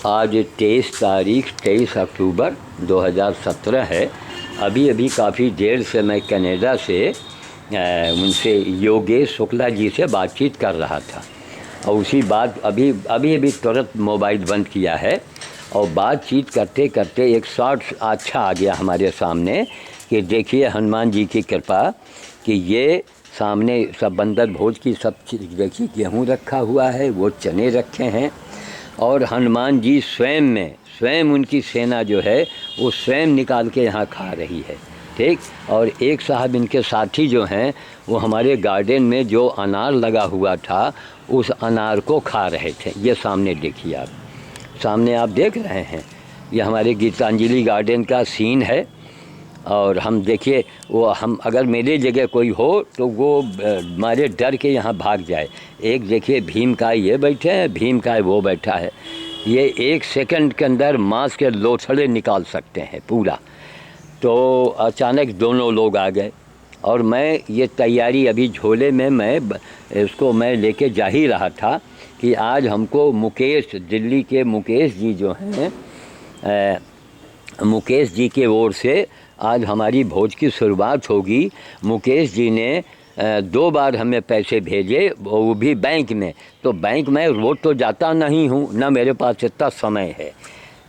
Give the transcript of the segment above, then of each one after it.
आज 23 अक्टूबर 2017 है। अभी अभी काफ़ी देर से मैं कनाडा से उनसे योगेश शुक्ला जी से बातचीत कर रहा था और उसी बात अभी तुरंत मोबाइल बंद किया है और बातचीत करते करते एक शॉर्ट अच्छा आ गया हमारे सामने कि देखिए हनुमान जी की कृपा कि ये सामने सब बंदर भोज की सब चीज़ देखिए, गेहूँ रखा हुआ है, वो चने रखे हैं और हनुमान जी स्वयं उनकी सेना जो है वो स्वयं निकाल के यहाँ खा रही है। ठीक। और एक साहब इनके साथी जो हैं वो हमारे गार्डन में जो अनार लगा हुआ था उस अनार को खा रहे थे। ये सामने देखिए, आप सामने आप देख रहे हैं, ये हमारे गीतांजलि गार्डन का सीन है। और हम देखिए वो हम अगर मेरे जगह कोई हो तो वो हमारे डर के यहाँ भाग जाए। एक देखिए भीमकाय ये बैठे हैं, भीमकाय वो बैठा है। ये 1 सेकंड के अंदर मांस के लोथड़े निकाल सकते हैं पूरा। तो अचानक दोनों लोग आ गए और मैं ये तैयारी अभी झोले में मैं इसको मैं लेके जा ही रहा था कि आज हमको मुकेश, दिल्ली के मुकेश जी जो हैं, मुकेश जी के ओर से आज हमारी भोज की शुरुआत होगी। मुकेश जी ने 2 बार हमें पैसे भेजे, वो भी बैंक में। तो बैंक में रोज़ तो जाता नहीं हूँ, ना मेरे पास इतना समय है,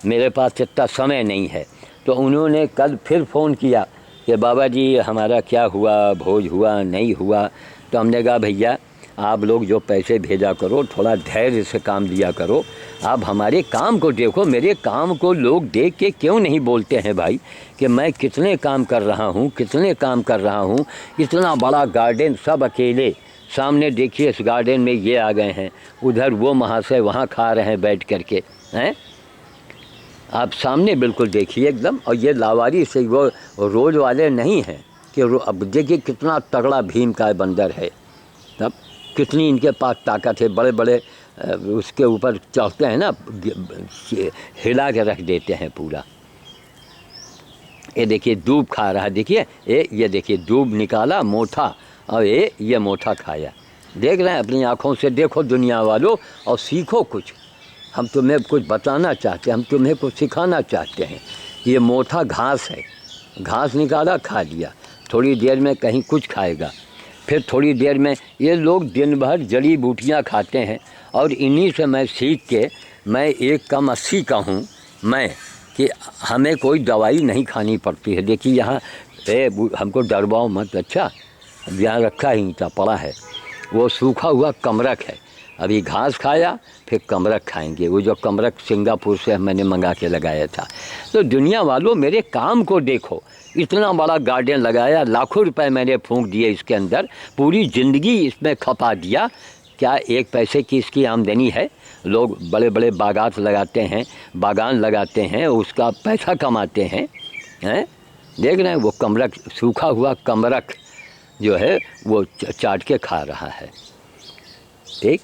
मेरे पास इतना समय नहीं है। तो उन्होंने कल फिर फ़ोन किया कि बाबा जी हमारा क्या हुआ, भोज हुआ नहीं हुआ। तो हमने कहा भैया आप लोग जो पैसे भेजा करो थोड़ा धैर्य से काम लिया करो, आप हमारे काम को देखो। मेरे काम को लोग देख के क्यों नहीं बोलते हैं भाई कि मैं कितने काम कर रहा हूँ, कितने काम कर रहा हूँ। इतना बड़ा गार्डन सब अकेले, सामने देखिए इस गार्डन में ये आ गए हैं, उधर वो महाशय वहाँ खा रहे हैं बैठ करके हैं, आप सामने बिल्कुल देखिए एकदम। और ये लावारी से वो रोज वाले नहीं हैं कि अब देखिए कितना तगड़ा भीम का बंदर है, तब कितनी इनके पास ताकत है। बड़े बड़े उसके ऊपर चढ़ते हैं ना, हिला के रख देते हैं पूरा। ये देखिए दूब खा रहा है, देखिए ये देखिए दूब निकाला मोठा और ये मोठा खाया। देख रहे हैं, अपनी आँखों से देखो दुनिया वालों और सीखो कुछ। हम तुम्हें कुछ बताना चाहते हैं, हम तुम्हें कुछ सिखाना चाहते हैं। ये मोठा घास है, घास निकाला खा लिया, थोड़ी देर में कहीं कुछ खाएगा, फिर थोड़ी देर में ये लोग दिन भर जड़ी बूटियाँ खाते हैं। और इन्हीं से मैं सीख के मैं 1 कम 80 का हूँ मैं, कि हमें कोई दवाई नहीं खानी पड़ती है। देखिए यहाँ हमको डरवाओ मत, अच्छा यहाँ रखा ही था पड़ा है, वो सूखा हुआ कमरक है। अभी घास खाया फिर कमरक खाएंगे, वो जो कमरक सिंगापुर से मैंने मंगा के लगाया था। तो दुनिया वालों मेरे काम को देखो, इतना बड़ा गार्डन लगाया, लाखों रुपए मैंने फूंक दिए इसके अंदर, पूरी ज़िंदगी इसमें खपा दिया। क्या 1 पैसे की इसकी आमदनी है? लोग बड़े बड़े बागात लगाते हैं, बागान लगाते हैं, उसका पैसा कमाते हैं। देख रहे हैं वो कमरक, सूखा हुआ कमरक जो है वो चाट के खा रहा है। ठीक।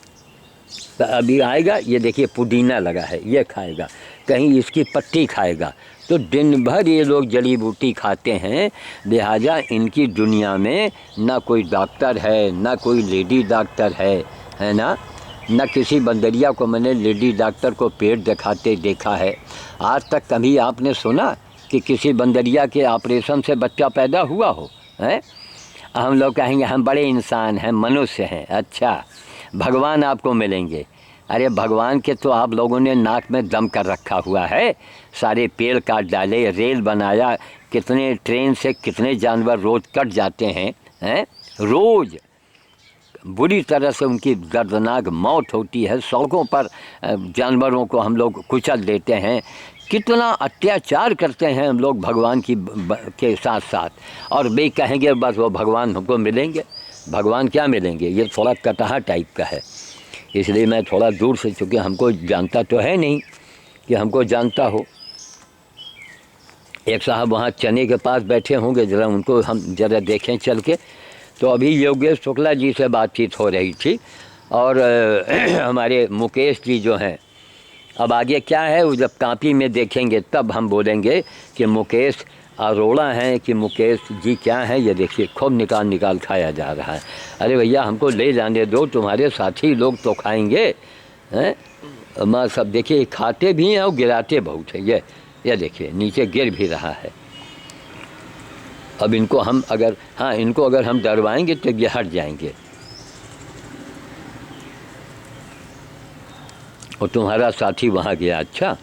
तो अभी आएगा, ये देखिए पुदीना लगा है, ये खाएगा, कहीं इसकी पत्ती खाएगा। तो दिन भर ये लोग जड़ी बूटी खाते हैं, लिहाजा इनकी दुनिया में ना कोई डॉक्टर है, ना कोई लेडी डॉक्टर है ना किसी बंदरिया को मैंने लेडी डॉक्टर को पेट दिखाते देखा है। आज तक कभी आपने सुना कि किसी बंदरिया के ऑपरेशन से बच्चा पैदा हुआ हो? हैं? हम लोग कहेंगे हम बड़े इंसान हैं, मनुष्य हैं। अच्छा, भगवान आपको मिलेंगे। अरे भगवान के तो आप लोगों ने नाक में दम कर रखा हुआ है, सारे पेड़ काट डाले, रेल बनाया, कितने ट्रेन से कितने जानवर रोज़ कट जाते हैं रोज़ बुरी तरह से उनकी दर्दनाक मौत होती है। सड़कों पर जानवरों को हम लोग कुचल देते हैं, कितना अत्याचार करते हैं हम लोग भगवान के साथ साथ। और वे कहेंगे बस वो भगवान हमको मिलेंगे। भगवान क्या मिलेंगे? ये थोड़ा कटहा टाइप का है, इसलिए मैं थोड़ा दूर से, चूँकि हमको जानता तो है नहीं कि हमको जानता हो। एक साहब वहाँ चने के पास बैठे होंगे, ज़रा उनको हम ज़रा देखें चल के। तो अभी योगेश शुक्ला जी से बातचीत हो रही थी और हमारे मुकेश जी जो हैं, अब आगे क्या है वो जब कापी में देखेंगे तब हम बोलेंगे कि मुकेश अरोड़ा हैं कि मुकेश जी क्या हैं। ये देखिए खूब निकाल खाया जा रहा है। अरे भैया हमको ले जाने दो, तुम्हारे साथी लोग तो खाएंगे हैं। माँ सब देखिए खाते भी हैं और गिराते बहुत है। ये देखिए नीचे गिर भी रहा है। अब इनको हम अगर इनको अगर हम डरवाएंगे तो ये हट जाएंगे। और तुम्हारा साथी वहाँ गया। अच्छा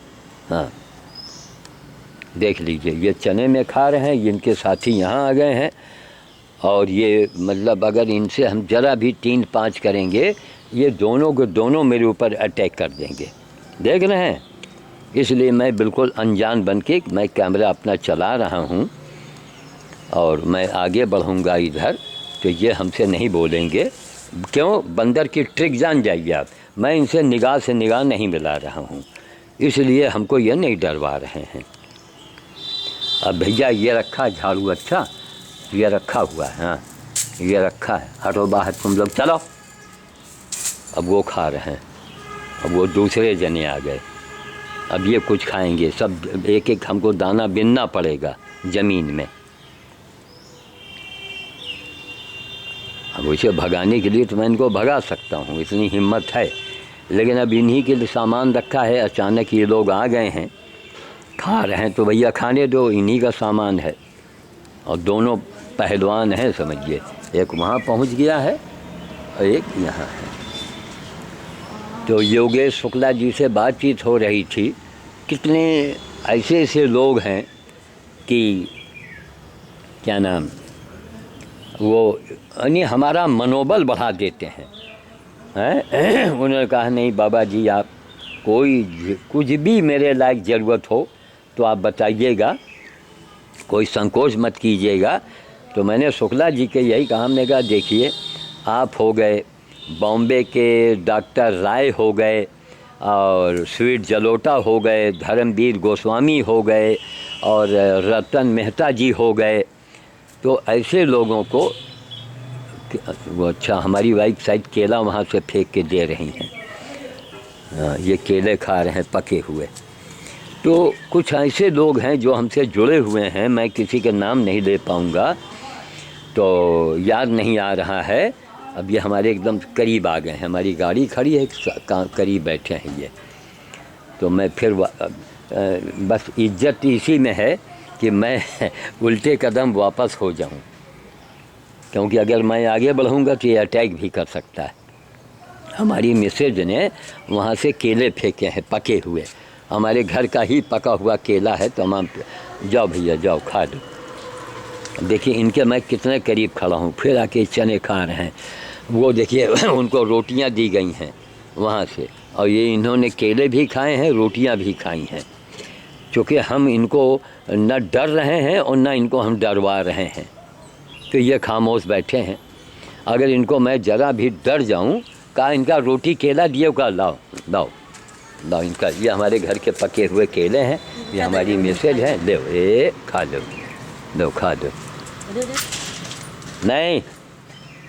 हाँ, देख लीजिए ये चने में खा रहे हैं, इनके साथी यहाँ आ गए हैं। और ये मतलब अगर इनसे हम ज़रा भी 3-5 करेंगे, ये दोनों को दोनों मेरे ऊपर अटैक कर देंगे। देख रहे हैं, इसलिए मैं बिल्कुल अनजान बन के मैं कैमरा अपना चला रहा हूँ और मैं आगे बढ़ूँगा इधर, तो ये हमसे नहीं बोलेंगे। क्यों? बंदर की ट्रिक जान जाइए आप। मैं इनसे निगाह से निगाह नहीं मिला रहा हूँ, इसलिए हमको ये नहीं डरवा रहे हैं। अब भैया ये रखा है झाड़ू। अच्छा ये रखा हुआ है, हाँ ये रखा है। हटो बाहर तुम लोग, चलो। अब वो खा रहे हैं, अब वो दूसरे जने आ गए। अब ये कुछ खाएंगे, सब एक एक हमको दाना बिनना पड़ेगा ज़मीन में। अब उसे भगाने के लिए तो मैं इनको भगा सकता हूँ, इतनी हिम्मत है। लेकिन अब इन्हीं के लिए सामान रखा है, अचानक ये लोग आ गए हैं, खा रहे हैं तो भैया खाने दो, इन्हीं का सामान है। और दोनों पहलवान हैं समझिए, एक वहाँ पहुँच गया है और एक यहाँ है। तो योगेश शुक्ला जी से बातचीत हो रही थी। कितने ऐसे ऐसे लोग हैं कि क्या नाम, वो यानी हमारा मनोबल बढ़ा देते हैं। उन्होंने कहा नहीं बाबा जी, आप कुछ भी मेरे लायक ज़रूरत हो तो आप बताइएगा, कोई संकोच मत कीजिएगा। तो मैंने शुक्ला जी के यही कहा, हमने कहा देखिए आप हो गए, बॉम्बे के डॉक्टर राय हो गए, और स्वीट जलोटा हो गए, धर्मवीर गोस्वामी हो गए, और रतन मेहता जी हो गए। तो ऐसे लोगों को वो, अच्छा हमारी वाइफ शायद केला वहाँ से फेंक के दे रही हैं। ये केले खा रहे हैं पके हुए। तो कुछ ऐसे लोग हैं जो हमसे जुड़े हुए हैं, मैं किसी के नाम नहीं ले पाऊँगा, तो याद नहीं आ रहा है। अब ये हमारे एकदम करीब आ गए हैं, हमारी गाड़ी खड़ी है, करीब बैठे हैं ये। तो मैं फिर बस इज्जत इसी में है कि मैं उल्टे कदम वापस हो जाऊं, क्योंकि अगर मैं आगे बढ़ूंगा तो ये अटैक भी कर सकता है। हमारी मिसेज ने वहाँ से केले फेंके हैं पके हुए, हमारे घर का ही पका हुआ केला है। तो हम जाओ भैया जाओ खा दो। देखिए इनके मैं कितने करीब खड़ा हूँ, फिर आके चने खा रहे हैं। वो देखिए उनको रोटियाँ दी गई हैं वहाँ से, और ये इन्होंने केले भी खाए हैं, रोटियाँ भी खाई हैं। चूँकि हम इनको न डर रहे हैं और न इनको हम डरवा रहे हैं, तो ये खामोश बैठे हैं। अगर इनको मैं ज़रा भी डर जाऊं, कहा इनका रोटी केला दिए, का लाओ लाओ लाओ इनका, ये हमारे घर के पके हुए केले हैं, ये हमारी मिसेज है, ले ए खा लो, लो खा दो। नहीं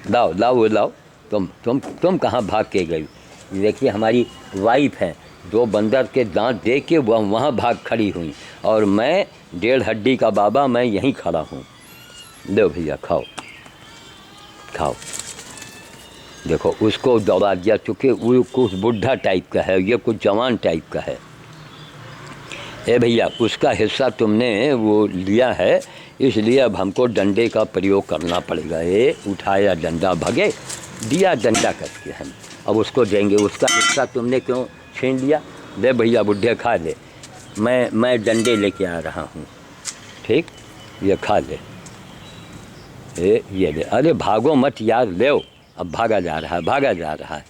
लाओ लाओ लाओ, तुम कहाँ भाग के गई? देखिए हमारी वाइफ है, 2 बंदर के दांत देख के वहाँ भाग खड़ी हुई, और मैं 1.5 हड्डी का बाबा, मैं यहीं खड़ा हूँ। लो भैया खाओ खाओ। देखो उसको दौड़ा दिया, चूँकि वो कुछ बुढ़ा टाइप का है, ये कुछ जवान टाइप का है। ए भैया उसका हिस्सा तुमने वो लिया है, इसलिए अब हमको डंडे का प्रयोग करना पड़ेगा। ये उठाया डंडा, भगे, दिया डंडा करके हम अब उसको देंगे। उसका हिस्सा तुमने क्यों छीन लिया? ले भैया बुढ़े खा ले, मैं डंडे लेके आ रहा हूँ, ठीक, ये खा ले। ये ले, अरे भागो मत यार, ले। अब भागा जा रहा है, भागा जा रहा है,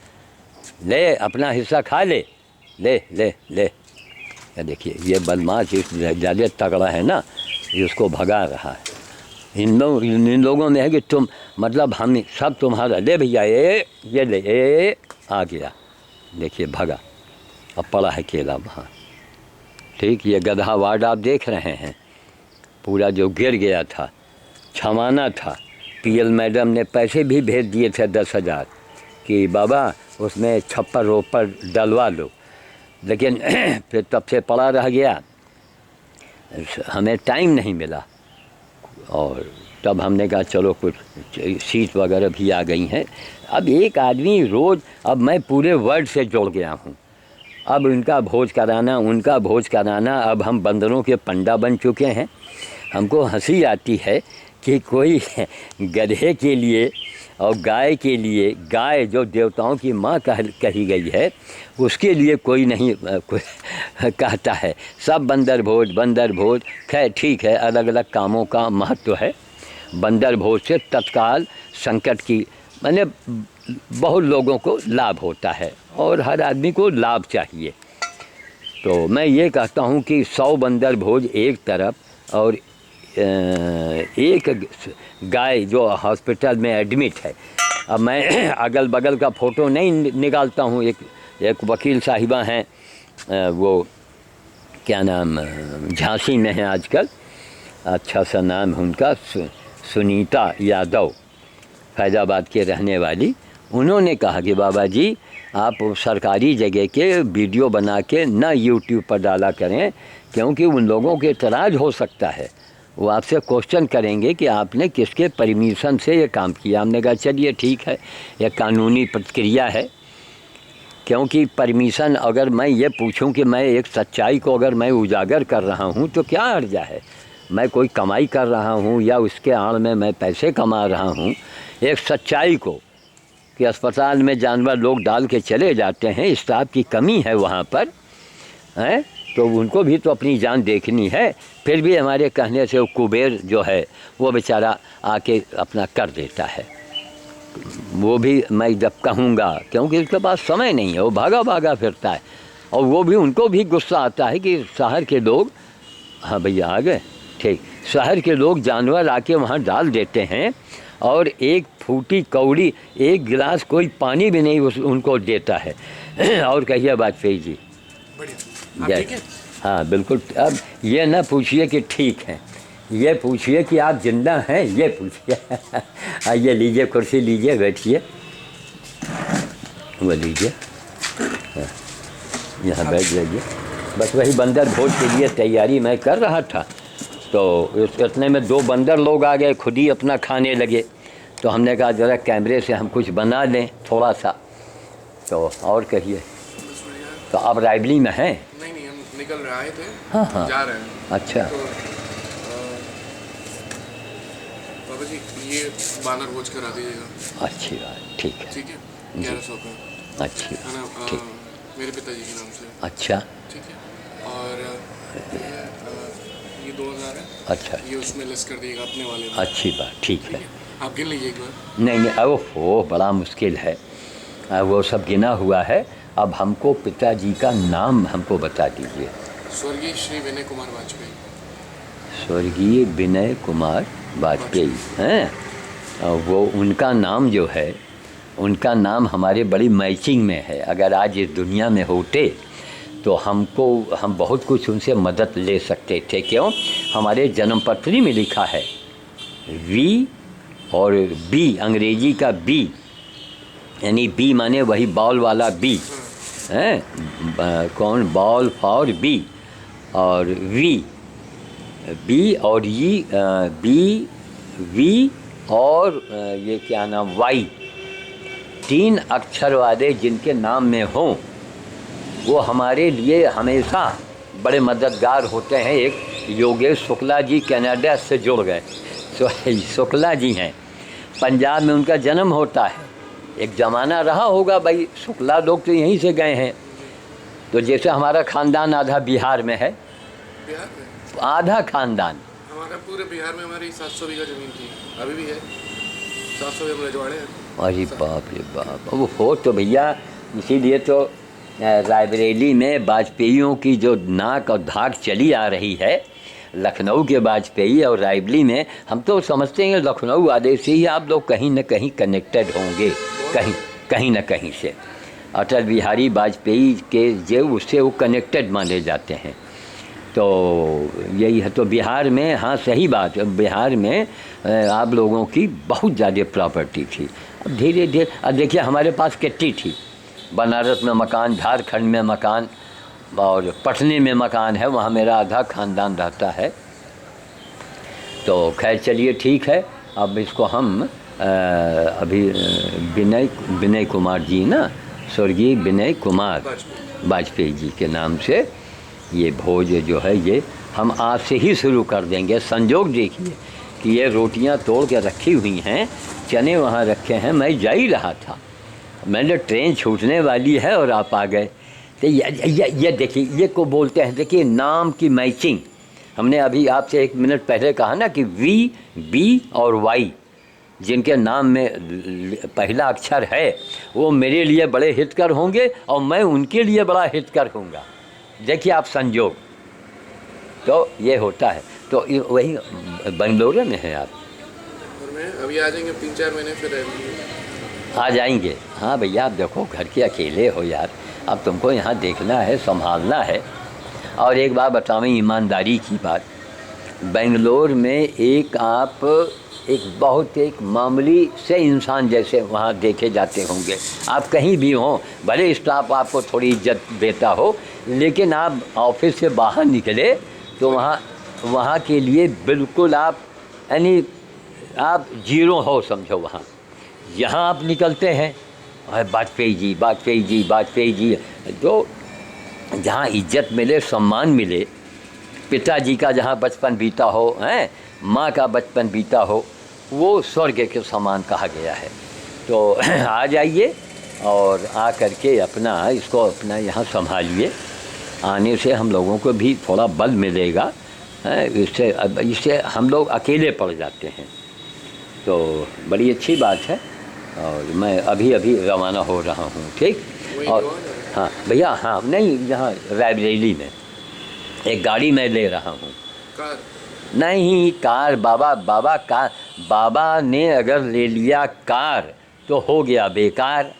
ले अपना हिस्सा खा ले, ले ले ले। ये देखिए ये बदमाश ज़्यादा तगड़ा है ना, ये उसको भगा रहा है। इन लोगों में है कि तुम मतलब हम सब तुम्हारा। ले भैया ये ले, आ गया, देखिए भगा, अब पड़ा है केला वहाँ, ठीक। ये गधा वार्ड आप देख रहे हैं, पूरा जो गिर गया था, छमाना था। पीएल मैडम ने पैसे भी भेज दिए थे 10,000 कि बाबा उसमें छप्पर रोपर डलवा लो, लेकिन फिर तब से पड़ा रह गया, हमें टाइम नहीं मिला। और तब हमने कहा चलो कुछ सीट वगैरह भी आ गई हैं। अब एक आदमी रोज़, अब मैं पूरे वर्ल्ड से जुड़ गया हूँ। अब उनका भोज कराना, उनका भोज कराना, अब हम बंदरों के पंडा बन चुके हैं। हमको हंसी आती है कि कोई गधे के लिए और गाय के लिए, गाय जो देवताओं की माँ कही गई है, उसके लिए कोई नहीं कहता है। सब बंदर भोज, बंदर भोज। खैर ठीक है, अलग अलग कामों का महत्व है। बंदर भोज से तत्काल संकट की माने बहुत लोगों को लाभ होता है और हर आदमी को लाभ चाहिए। तो मैं ये कहता हूँ कि 100 बंदर भोज एक तरफ और एक गाय जो हॉस्पिटल में एडमिट है। अब मैं अगल बगल का फ़ोटो नहीं निकालता हूँ। एक वकील साहिबा हैं, वो क्या नाम, झांसी में है आजकल, अच्छा सा नाम है उनका, सुनीता यादव, फैज़ाबाद के रहने वाली। उन्होंने कहा कि बाबा जी आप सरकारी जगह के वीडियो बना के ना यूट्यूब पर डाला करें, क्योंकि उन लोगों के इतराज़ हो सकता है। वो आपसे क्वेश्चन करेंगे कि आपने किसके परमिशन से ये काम किया। हमने कहा चलिए ठीक है, यह कानूनी प्रक्रिया है। क्योंकि परमिशन, अगर मैं ये पूछूं कि मैं एक सच्चाई को अगर मैं उजागर कर रहा हूं तो क्या हर्जा है। मैं कोई कमाई कर रहा हूं या उसके आड़ में मैं पैसे कमा रहा हूं। एक सच्चाई को कि अस्पताल में जानवर लोग डाल के चले जाते हैं, स्टाफ की कमी है वहाँ पर, हैं, तो उनको भी तो अपनी जान देखनी है। फिर भी हमारे कहने से वो कुबेर जो है वो बेचारा आके अपना कर देता है। वो भी मैं जब कहूँगा, क्योंकि उसके पास समय नहीं है, वो भागा भागा फिरता है। और वो भी, उनको भी गुस्सा आता है कि शहर के लोग, हाँ भैया आ गए, ठीक, शहर के लोग जानवर आके वहाँ डाल देते हैं और एक फूटी कौड़ी, एक गिलास कोई पानी भी नहीं उनको देता है। और कहिए वाजपेयी जी, जय। हाँ बिल्कुल। अब ये ना पूछिए कि ठीक है, ये पूछिए कि आप जिंदा हैं, ये पूछिए। आइए लीजिए, कुर्सी लीजिए, बैठिए, वो लीजिए, यहाँ बैठ जाइए। बस वही बंदर भोज के लिए तैयारी मैं कर रहा था, तो इतने में 2 बंदर लोग आ गए, खुद ही अपना खाने लगे। तो हमने कहा ज़रा कैमरे से हम कुछ बना लें थोड़ा सा। तो और कहिए, तो अब रायबली में हैं? नहीं, हम निकल रहे थे। हाँ, जा रहे हैं। अच्छा। तो बाबा जी ये बानर भोज करा दीजिएगा। अच्छी बात, ठीक है, ठीक है, 1100 का। अच्छी है ना, ठीक, मेरे पिताजी के नाम से। अच्छा, ठीक है। और ये 2000 है। अच्छा, ये उसमें लेस कर दीजिएगा अपने वाले में। अच्छी बात, ठीक है। आप गिन लीजिए एक बार। नहीं, अब वो बड़ा मुश्किल है, वो सब गिना हुआ है। अब हमको पिताजी का नाम हमको बता दीजिए। स्वर्गीय श्री विनय कुमार वाजपेयी। स्वर्गीय विनय कुमार वाजपेयी हैं। और वो उनका नाम जो है, उनका नाम हमारे बड़ी मैचिंग में है। अगर आज इस दुनिया में होते तो हम बहुत कुछ उनसे मदद ले सकते थे। क्यों? हमारे जन्म पत्री में लिखा है वी और बी, अंग्रेजी का बी, यानी बी माने वही बॉल वाला बी हैं, कौन, बॉल फॉर बी, और वी, बी और ये बी, वी और ये क्या नाम, वाई, 3 अक्षर वाले जिनके नाम में हों वो हमारे लिए हमेशा बड़े मददगार होते हैं। एक योगेश शुक्ला जी कनाडा से जुड़ गए, शुक्ला जी हैं, पंजाब में उनका जन्म होता है। एक ज़माना रहा होगा भाई, शुक्ला लोग तो यहीं से गए हैं। तो जैसे हमारा ख़ानदान आधा बिहार में है, बिहार में आधा ख़ानदान, हमारा पूरे बिहार में हमारी 700 बीघा ज़मीन थी, अभी भी है 700 बीघा रजवाड़े हैं। अरे बाप रे बाप। वो हो तो भैया, इसीलिए तो रायबरेली में वाजपेयियों की जो नाक और धाक चली आ रही है, लखनऊ के वाजपेयी और रायबरेली में, हम तो समझते हैं लखनऊ वाले से ही आप लोग कहीं न कहीं कनेक्टेड होंगे, कहीं न कहीं से। अटल बिहारी वाजपेयी के जो उससे वो कनेक्टेड माने जाते हैं। तो यही है। तो बिहार में, हाँ सही बात है, बिहार में आप लोगों की बहुत ज़्यादा प्रॉपर्टी थी। अब धीरे धीरे, अब देखिए हमारे पास कितनी थी, बनारस में मकान, झारखंड में मकान और पटने में मकान है, वहाँ मेरा आधा ख़ानदान रहता है। तो खैर चलिए ठीक है। अब इसको हम अभी विनय कुमार जी ना, स्वर्गीय विनय कुमार वाजपेयी जी के नाम से ये भोज जो है ये हम आज से ही शुरू कर देंगे। संजोग देखिए कि ये रोटियां तोड़ के रखी हुई हैं, चने वहाँ रखे हैं, मैं जा ही रहा था, मैंने ट्रेन छूटने वाली है और आप आ गए। तो ये देखिए, ये को बोलते हैं, देखिए नाम की मैचिंग। हमने अभी आपसे 1 मिनट पहले कहा ना कि वी, बी और वाई जिनके नाम में पहला अक्षर है वो मेरे लिए बड़े हितकर होंगे और मैं उनके लिए बड़ा हितकर होऊंगा। देखिए आप संजोग, तो ये होता है। तो वही बेंगलुरु में है आप? और मैं अभी आ जाएंगे 3-4 महीने फिर रहेंगे। आ जाएंगे? हाँ भैया, आप देखो घर के अकेले हो यार, अब तुमको यहाँ देखना है, संभालना है। और एक बात बताऊँ ईमानदारी की बात, बेंगलोर में एक बहुत एक मामूली से इंसान जैसे वहाँ देखे जाते होंगे। आप कहीं भी हों, भले स्टाफ आपको थोड़ी इज्जत देता हो, लेकिन आप ऑफिस से बाहर निकले तो वहाँ के लिए बिल्कुल आप यानी आप जीरो हो समझो वहाँ। यहाँ आप निकलते हैं वाजपेयी जी, वाजपेयी जी, वाजपेयी जी, तो जहाँ इज्जत मिले, सम्मान मिले, पिताजी का जहाँ बचपन बीता हो, हैं, माँ का बचपन बीता हो, वो स्वर्ग के समान कहा गया है। तो आ जाइए और आ करके इसको अपना यहाँ संभालिए। आने से हम लोगों को भी थोड़ा बल मिलेगा, इससे हम लोग अकेले पड़ जाते हैं। तो बड़ी अच्छी बात है। और मैं अभी रवाना हो रहा हूँ, ठीक। और हाँ भैया, हाँ नहीं, यहाँ रायबरेली में एक गाड़ी मैं ले रहा हूँ। नहीं कार, बाबा ने अगर ले लिया कार तो हो गया बेकार।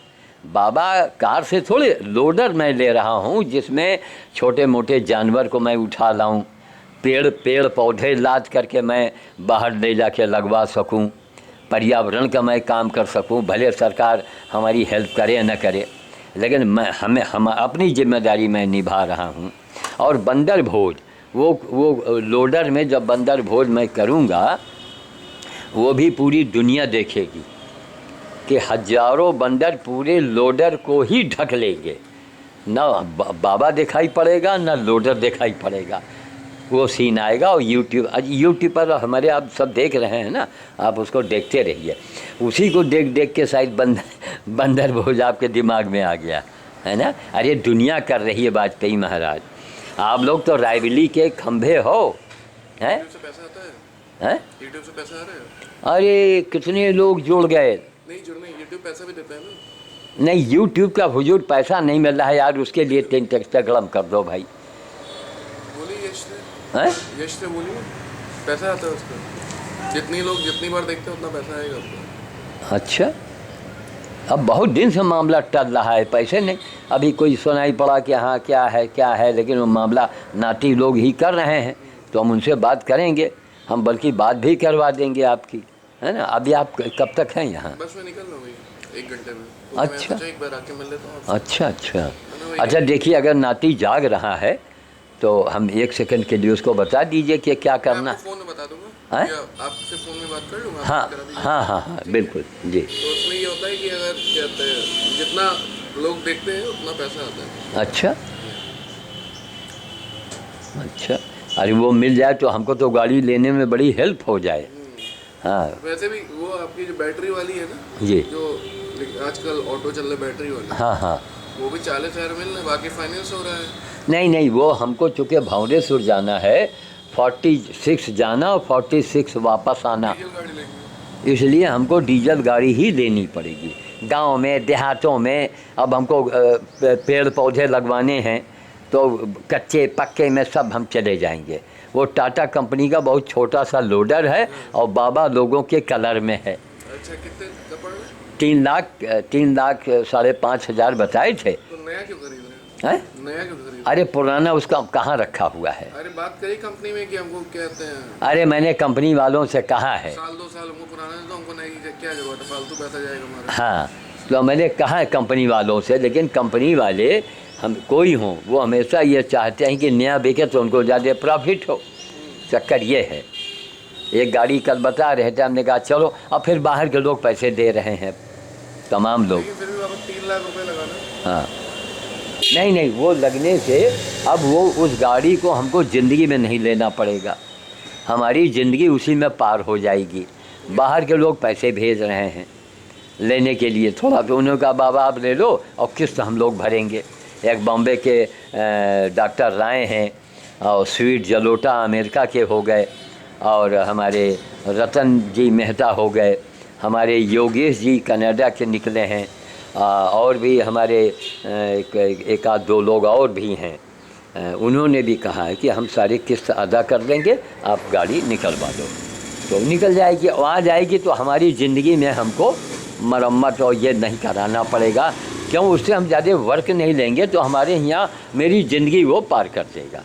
बाबा कार से थोड़े, लोडर मैं ले रहा हूँ जिसमें छोटे मोटे जानवर को मैं उठा लाऊं, पेड़ पौधे लाद करके मैं बाहर ले जाके लगवा सकूं, पर्यावरण का मैं काम कर सकूं। भले सरकार हमारी हेल्प करे न करे, लेकिन हम अपनी जिम्मेदारी मैं निभा रहा हूं। और बंदर भोज, वो लोडर में जब बंदर भोज मैं करूंगा, वो भी पूरी दुनिया देखेगी कि हजारों बंदर पूरे लोडर को ही ढक लेंगे। ना बाबा दिखाई पड़ेगा, ना लोडर दिखाई पड़ेगा। वो सीन आएगा। और यूट्यूब पर हमारे आप सब देख रहे हैं ना, आप उसको देखते रहिए। उसी को देख के शायद बंदर भोज आपके दिमाग में आ गया है ना। अरे दुनिया कर रही है वाजपेयी महाराज, आप लोग तो रायबरेली के खंभे हो हैं। यूट्यूब से पैसा आ रहा है? अरे कितने लोग जुड़ गए। नहीं जुड़ने, यूट्यूब पैसा भी देता है ना। नहीं, यूट्यूब का हुजूर पैसा नहीं मिल रहा है यार, उसके लिए इंस्टाग्राम कर दो भाई। बोलिए यश से बोलिए, पैसा आता है उसका। जितनी बार देखते हैं उतना पैसा आएगा आपको। अच्छा, अब बहुत दिन से मामला टल रहा है, पैसे नहीं। अभी कोई सुनाई पड़ा कि हाँ क्या है, लेकिन वो मामला नाती लोग ही कर रहे हैं, तो हम उनसे बात करेंगे। हम बल्कि बात भी करवा देंगे आपकी, है ना। अभी आप कब तक हैं यहाँ? बस मैं निकल रहा हूँ 1 घंटे में। तो अच्छा, मैं एक बार आके मिल लेता हूँ। अच्छा देखिए, अगर नाती जाग रहा है तो हम 1 सेकंड के लिए उसको बता दीजिए कि क्या करना। फ़ोन में बता दूंगा, आपसे फ़ोन में बात कर लूँगा। हाँ, बिल्कुल जी। तो उसमें ये होता है कि अगर कहते हैं जितना लोग देखते हैं उतना पैसा आता है। अच्छा, अरे वो मिल जाए तो हमको तो गाड़ी लेने में बड़ी हेल्प हो जाए। हाँ, वैसे भी वो आपकी जो बैटरी वाली है ना जी, जो आजकल ऑटो चल रहे बैटरी वाली, हाँ, वो भी 40,000 मिल रहा है, बाकी फाइनेंस हो रहा है। नहीं, वो हमको चूँकि भंवरेश्वर जाना है, 46 जाना और 46 वापस आना, डीजल गाड़ी लेंगे, इसलिए हमको डीजल गाड़ी ही लेनी पड़ेगी। गांव में, देहातों में अब हमको पेड़ पौधे लगवाने हैं, तो कच्चे पक्के में सब हम चले जाएंगे। वो टाटा कंपनी का बहुत छोटा सा लोडर है और बाबा लोगों के कलर में है। अच्छा, कितने का पड़ रहा है? 3 लाख 5.5 हज़ार बताए थे। तो नया क्यों खरीद रहे हैं? नया क्यों खरीद? अरे पुराना उसका कहाँ रखा हुआ है। अरे बात करिए कंपनी में कि हमको कहते हैं। अरे मैंने कंपनी वालों से कहा है, 1-2 साल हमको पुराना है तो हमको नई की क्या जरूरत है, फालतू पैसा जाएगा हमारा। हाँ, तो मैंने कहा है कंपनी वालों से, लेकिन कंपनी वाले हम कोई हों वो हमेशा ये चाहते हैं कि नया बिके तो उनको ज़्यादा प्रॉफिट हो। चक्कर ये है। एक गाड़ी कल बता रहे थे, हमने कहा चलो, अब फिर बाहर के लोग पैसे दे रहे हैं, तमाम लोग। लेकिन फिर भी वापस 3 लाख रुपए लगाना। हाँ, नहीं नहीं, वो लगने से अब वो उस गाड़ी को हमको ज़िंदगी में नहीं लेना पड़ेगा, हमारी ज़िंदगी उसी में पार हो जाएगी। बाहर के लोग पैसे भेज रहे हैं लेने के लिए, थोड़ा तो उन्होंने कहा बाबा आप ले लो और किस्त हम लोग भरेंगे। एक बॉम्बे के डॉक्टर राय हैं, और स्वीट जलोटा अमेरिका के हो गए, और हमारे रतन जी मेहता हो गए, हमारे योगेश जी कनाडा के निकले हैं, और भी हमारे एक आध दो लोग और भी हैं। उन्होंने भी कहा है कि हम सारी किस्त अदा कर देंगे, आप गाड़ी निकलवा दो, तो निकल जाएगी। वहाँ जाएगी तो हमारी ज़िंदगी में हमको मरम्मत और ये नहीं कराना पड़ेगा, क्यों, उससे हम ज़्यादा वर्क नहीं लेंगे तो हमारे यहाँ मेरी ज़िंदगी वो पार कर देगा।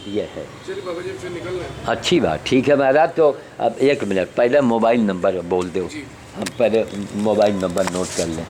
ये है। चलिए बाबा जी फिर निकल रहे हैं। अच्छी बात, ठीक है महाराज। तो अब 1 मिनट पहले मोबाइल नंबर बोल दो, जी। हम पहले मोबाइल नंबर नोट कर लें।